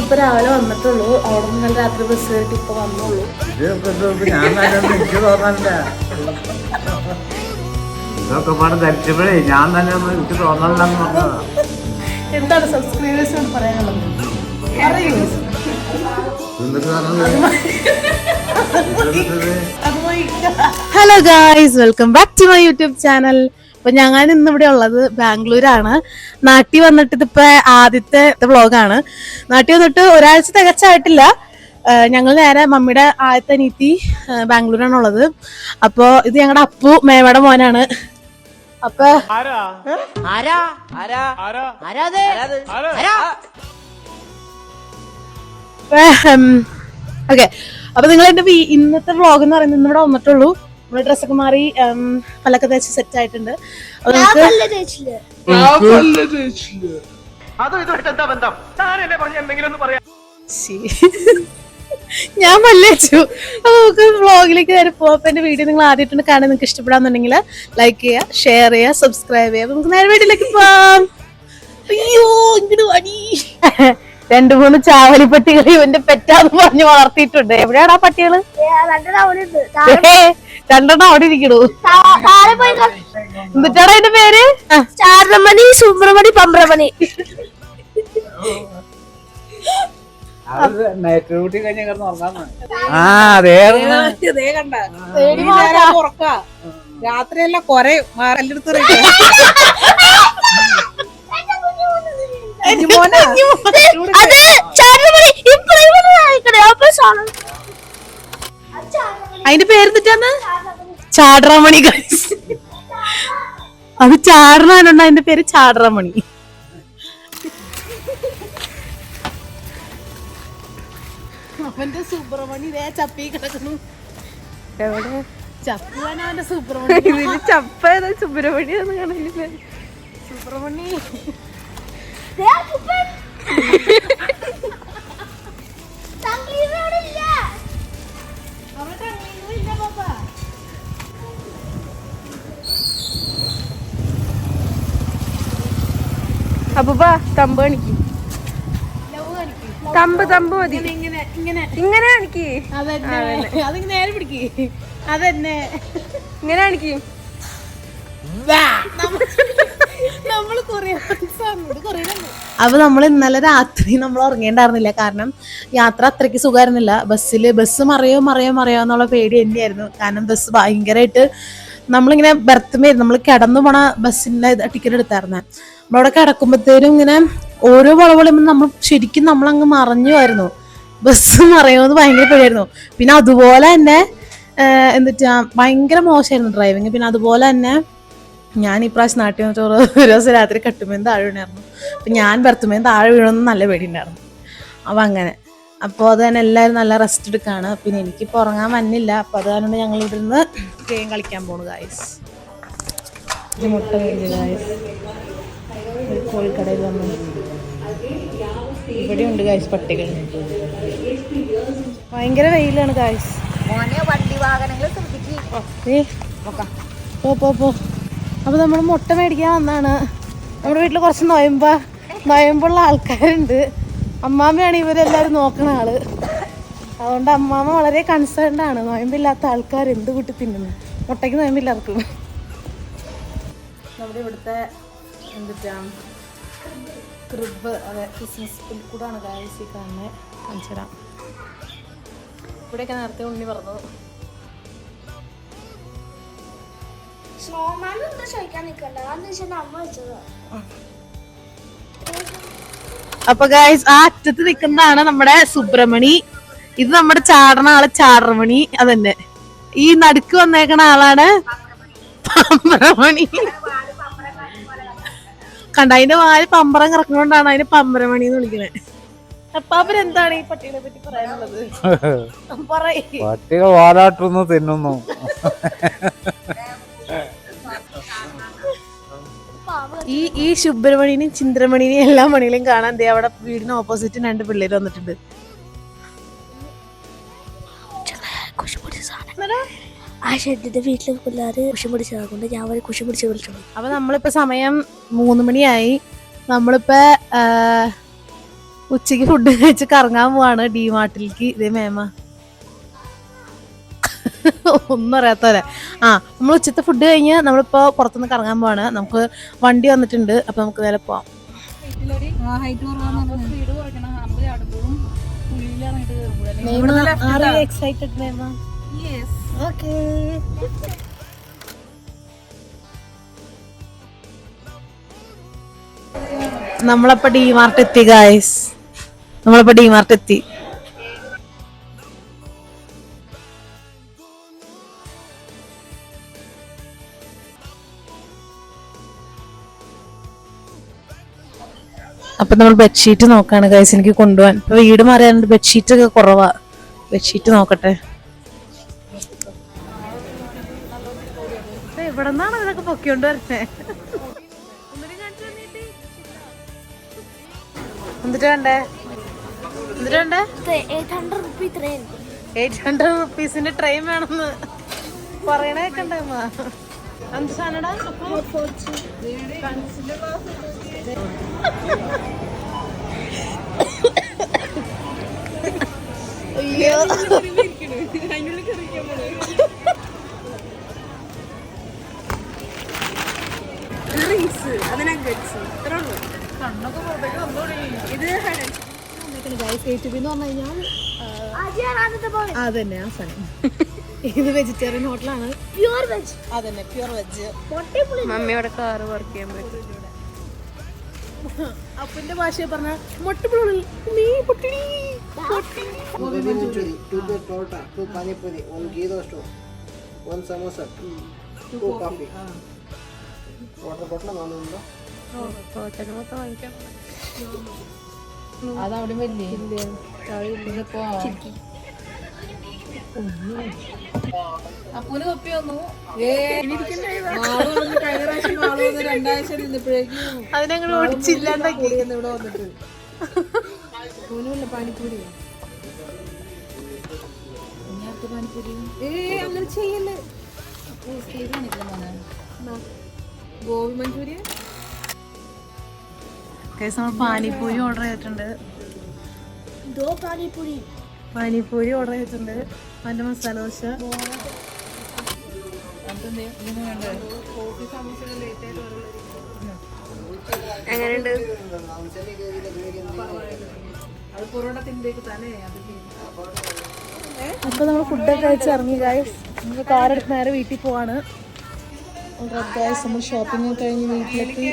ഇപ്പൊ രാവിലെ വന്നിട്ടുള്ളൂ. അവിടെ നിന്ന് രാത്രി ബസ് കയറിട്ട് ഇപ്പൊ വന്നുള്ളൂ. എന്താണ് സബ്സ്ക്രൈബേഴ്സിനോട് പറയാനുള്ളത്? Hello guys, welcome back to my YouTube channel. അപ്പൊ ഞാൻ ഇന്നിവിടെ ഉള്ളത് ബാംഗ്ലൂരാണ്. നാട്ടിൽ വന്നിട്ട് ഇതിപ്പോ ആദ്യത്തെ വ്ളോഗാണ്. നാട്ടിൽ വന്നിട്ട് ഒരാഴ്ച തികച്ചായിട്ടില്ല. ഞങ്ങൾ നേരെ മമ്മിയുടെ ആദ്യത്തെ അനിയത്തി ബാംഗ്ലൂരാണുള്ളത്. അപ്പൊ ഇത് ഞങ്ങളുടെ അപ്പു മേമയുടെ മോനാണ്. അപ്പൊ ഓക്കെ, അപ്പൊ നിങ്ങൾ എന്റെ ഇന്നത്തെ വ്ളോഗ് എന്ന് പറയുന്നത് ഇന്നിവിടെ വന്നിട്ടുള്ളൂ. നമ്മള് ഡ്രസ്സൊക്കെ മാറി പല്ലൊക്കെ തേച്ച് സെറ്റ് ആയിട്ടുണ്ട്. ഞാൻ പല്ലേച്ചു. അപ്പൊ നമുക്ക് വ്ളോഗിലേക്ക് കയറി പോവാം. അപ്പൊ എന്റെ വീഡിയോ നിങ്ങൾ ആദ്യമായിട്ടാണ് കാണാൻ നിങ്ങൾക്ക് ഇഷ്ടപ്പെടാന്നുണ്ടെങ്കിൽ ലൈക്ക് ചെയ്യുക, ഷെയർ ചെയ്യുക, സബ്സ്ക്രൈബ് ചെയ്യുക. നമുക്ക് നേരെ വീഡിയോയിലേക്ക് പോവാം. അയ്യോ, ഇങ്ങോട്ട് വടി. 2-3 ചാവലിപ്പട്ടികൾ ഇവന്റെ പെറ്റാന്ന് പറഞ്ഞ് വളർത്തിയിട്ടുണ്ട്. എവിടെയാണ് ആ പട്ടികള്? 2 അവിടെ ഇരിക്കണു. എന്നിട്ടാണ് അതിന്റെ പേര് ചാരമണി, സുബ്രമണി, പമ്പ്രമണി. രാത്രിയല്ല കൊറേ കല്ലെടുത്ത് അതിന്റെ പേരെന്നിട്ടാണ് ചാടറമണി. അത് ചാടണ അതിന്റെ പേര് ചാടറമണി. അവന്റെ സുബ്രഹ്മണി ചപ്പി കിടക്കുന്നു. എവിടെ ചപ്പാണ് അവന്റെ സുബ്രഹ്മണി? ചപ്പ സുബ്രഹ്മണി ഒന്നും കാണില്ല. സുബ്രഹ്മണി അപ്പൂപ്പ തമ്പ് കാണിക്കും. തമ്പ് മതി. ഇങ്ങനെ കാണിക്ക്. അത് നേരെ പിടിക്ക്. അതന്നെ ഇങ്ങനെ കാണിക്കും. അപ്പൊ നമ്മൾ ഇന്നലെ രാത്രി നമ്മൾ ഉറങ്ങേണ്ടായിരുന്നില്ല. കാരണം യാത്ര അത്രയ്ക്ക് സുഖമായിരുന്നില്ല. ബസ് മറിയോ എന്നുള്ള പേടി തന്നെയായിരുന്നു. കാരണം ബസ് ഭയങ്കരമായിട്ട് നമ്മളിങ്ങനെ ബെർത്തുമായിരുന്നു. നമ്മൾ കിടന്നു പോണ ബസ്സിന്റെ ടിക്കറ്റ് എടുത്തായിരുന്നേ. നമ്മളവിടെ കിടക്കുമ്പോഴത്തേനും ഇങ്ങനെ ഓരോ വളവളും ശരിക്കും നമ്മളങ്ങ് മറിഞ്ഞുമായിരുന്നു. ബസ് മറിയോന്ന് ഭയങ്കര പേടിയായിരുന്നു. പിന്നെ അതുപോലെ തന്നെ എന്നിട്ടാ ഭയങ്കര മോശമായിരുന്നു ഡ്രൈവിങ്. പിന്നെ അതുപോലെ തന്നെ ഞാൻ ഇപ്രാവശ്യം നാട്ടിൽ വന്നിട്ട് ഒരു ദിവസം രാത്രി കട്ടുമേന്ന് താഴെ വീണായിരുന്നു. അപ്പം ഞാൻ ബെർത്തുമേന്ന് താഴെ വീണമെന്ന് നല്ല പേടിയുണ്ടായിരുന്നു. അപ്പം അങ്ങനെ അപ്പോൾ അത് തന്നെ എല്ലാവരും നല്ല റെസ്റ്റ് എടുക്കുകയാണ്. പിന്നെ എനിക്കിപ്പോൾ ഉറങ്ങാൻ വന്നില്ല. അപ്പോൾ അത് കാരണം ഞങ്ങൾ ഇവിടെ നിന്ന് ഗെയിം കളിക്കാൻ പോണു ഗായ്സ്. മുട്ട കഴിഞ്ഞു ഗായ്സ്. കോഴിക്കടയിൽ വന്നു. ഇവിടെ ഉണ്ട് ഗായ്സ് പട്ടികൾ. ഭയങ്കര വെയിലാണ് ഗായ്സ്. പോ. അപ്പോൾ നമ്മൾ മുട്ട മേടിക്കാൻ വന്നാണ്. നമ്മുടെ വീട്ടിൽ കുറച്ച് നൊയമ്പുള്ള ആൾക്കാരുണ്ട്. അമ്മാമ്മയാണ് ഇവരെല്ലാവരും നോക്കണ ആള്. അതുകൊണ്ട് അമ്മാമ്മ വളരെ കൺസേൺഡ് ആണ്. നൊയമ്പില്ലാത്ത ആൾക്കാർ എന്ത് കൂട്ടി തിന്നുന്നു. മുട്ടയ്ക്ക് നൊയമ്പില്ലാർക്കും. നമ്മുടെ ഇവിടുത്തെ എന്തിട്ടാണ് ക്രിബ്, അതെ ക്രിസ്മസ് പുൽക്കൂടാണ് ഗായ്സ് ഈ കാണുന്നത്. കാണിച്ചു തരാം. ഇവിടെയൊക്കെ നേരത്തെ ഉണ്ണി പറഞ്ഞു. അപ്പൊ ഗായ്സ് ആ അറ്റത്ത് നിൽക്കുന്നതാണ് നമ്മുടെ സുബ്രഹ്മണി. ഇത് നമ്മുടെ ചാടണ ആള് ചാടറമണി. അതന്നെ ഈ നടുക്ക് വന്നേക്കണ ആളാണ് പമ്പരമണി. കണ്ട അതിന്റെ വാല് പമ്പരം കിടക്കുന്നോണ്ടാണ് അതിന് പമ്പരമണി എന്ന് വിളിക്കുന്നത്. അപ്പൊ അവരെന്താണ് ഈ പട്ടികളെ പറ്റി പറയാനുള്ളത്? പട്ടികൾ വാലാട്ടുന്നു തിന്നുന്നു. ഈ സുബ്രഹ്മണ്യനെയും ചിന്ദ്രമണിനെയും എല്ലാ മണിയിലും കാണാൻ അവിടെ വീടിന് ഓപ്പോസിറ്റ് 2 പിള്ളേര് വന്നിട്ടുണ്ട്. ആ ഷെഡിന്റെ വീട്ടിലെ പിള്ളേര് കുശം പിടിച്ചതുകൊണ്ട് ഞാൻ അവരെ കുശം പിടിച്ച് വിളിച്ചോളൂ. അപ്പൊ നമ്മളിപ്പോ സമയം 3 മണിയായി. നമ്മളിപ്പോ ഉച്ചക്ക് ഫുഡ് കഴിച്ച് കറങ്ങാൻ പോവാണ് ഡിമാർട്ടിലേക്ക്. ഇതേ മേമ ഒന്നും അറിയാത്തവരെ. നമ്മൾ ഉച്ചത്തെ ഫുഡ് കഴിഞ്ഞ് നമ്മളിപ്പോ പുറത്തുനിന്ന് കറങ്ങാൻ പോവാണ്. നമുക്ക് വണ്ടി വന്നിട്ടുണ്ട്, അപ്പൊ നമുക്ക് നേരെ പോവാം. എക്സൈറ്റഡ് മേമ? ഓക്കേ. നമ്മളപ്പോ ഡിമാർട്ട് എത്തി ഗായ്സ്. നമ്മളിപ്പോ ഡിമാർട്ട് എത്തി. അപ്പൊ നമ്മൾ ബെഡ്ഷീറ്റ് നോക്കാണ് ഗൈസ്, എനിക്ക് കൊണ്ടുപോകാൻ. ഇപ്പൊ വീട് മാറിയാണ്ട് ബെഡ്ഷീറ്റ് ഒക്കെ കുറവാ. ബെഡ്ഷീറ്റ് നോക്കട്ടെ. ഇവിടെ നിന്നാണ് ഇതൊക്കെ പൊക്കിക്കൊണ്ട് വരണേ. എന്നിട്ട് വേണ്ടേ 800 റുപ്പീസിന്റെ ട്രെയിൻ വേണമെന്ന് പറയണേക്കണ്ടമ്മ. എന്ത് സാധനടാ? അയ്യോ അതന്നെ ആ സാധനം. ഇത് വെജിറ്റേറിയൻ ഹോട്ടലാണ്. Pure veg. അതന്നെ പ്യൂർ വെജ്. മമ്മിയോടെ കാറ് വർക്ക് ചെയ്യാൻ പറ്റും. അപ്പന്റെ ഭാഷയെ പറഞ്ഞ മൊട്ടപ്പുള്ളി നീ പൊട്ടിണി. Gobi manchuri, 2 plate paratha, 2 pani puri, 1 ghee roast, 1 samosa, 2 coffee. Water bottle നാല് ഉണ്ടോ? അതവിടെ വലിയ അപ്പൂന് കപ്പി വന്നു. കഴിഞ്ഞ പ്രാവശ്യം നാളെ വന്ന് 2 ആഴ്ച നിന്നപ്പോഴേക്കും അതിനങ്ങനെ ഓടിച്ചില്ലാണ്ടാക്കി. ഇവിടെ വന്നിട്ട് പാനിപ്പൂരി പാനിപ്പൂരി അങ്ങനെ ചെയ്യല്ലേ. ഗോബി മഞ്ചൂരിയൻ. നമ്മൾ പാനിപ്പൂരി ഓർഡർ ചെയ്തിട്ടുണ്ട്. പാനിപ്പൂരി ഓർഡർ ചെയ്തിട്ടുണ്ട്. അതിന്റെ മസാല ദോശ. എങ്ങനെയുണ്ട്? അപ്പൊ നമ്മൾ ഫുഡൊക്കെ കഴിച്ച് ഇറങ്ങി ഗൈസ്. നമ്മൾ കാറെടുത്ത് നേരെ വീട്ടിൽ പോവാണ്. നമ്മൾ ഷോപ്പിംഗ് കഴിഞ്ഞ് വീട്ടിലെത്തി.